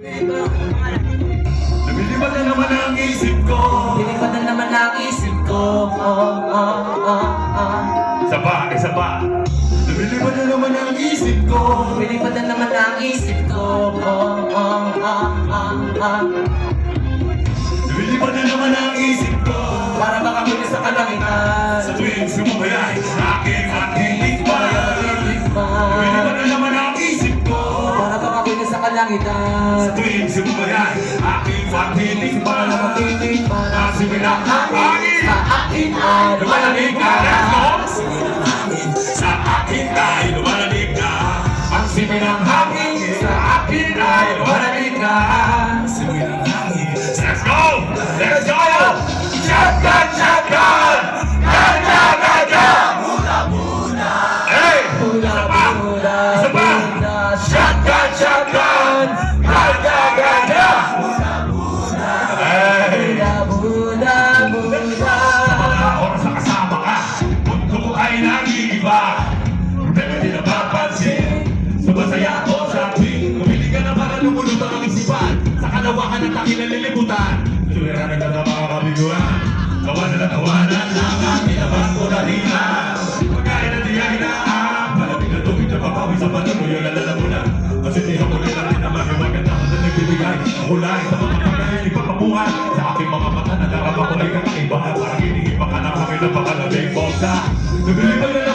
Lumilipad na naman ang isip ko. Lumilipad na naman ang isip ko. Isa pa. Lumilipad na naman ang isip ko. Lumilipad na naman ang isip ko. Lumilipad na naman ang isip ko. Para baka muli sa kalangitan. Sa tuwing sumubayay, aking likbayan. Lumilipad na naman ang isip ko. Para baka muli sa kalangitan. Sa tuwing sumubayay, aking likbayan. Asipin ang hangin. Sa akin ay Lumalamig ka, let's go! Sa akin ay lumalamig ka. Ang sipin ng hangin. Sa akin ay lumalamig ka. Sipin ng hangin. Let's go! Let's go! Shotgun! Shotgun! Ganda! Ganda! Muna! Hey! Isa pa! Isa pa! Shotgun! Shotgun! Ganda! Ganda! Hey! Oras na kasama ka, mundo ko ay nag-iiba. Problema di napapansin, sumasaya ako sa tuwing umili ka na para lumulutang ang isipan. Sa kalawakan at aking nalilibutan, suliranan ka na mga kabiguan. Tawanan at tawanan lang ang kinabang ko na hina. Pagkain at iyahin na palamig na tubig na papawi sa bato mo yun alala mo na. Kasi di ako nila rin na mahiwagan na na nagbibigay. Ako lang sa mga pagkain ipapamuhan. Sa aking mga mata na darama ko ay kakaibahan. Parang hinihipa ka na kami na pakalamig bongsa. Nabilipan na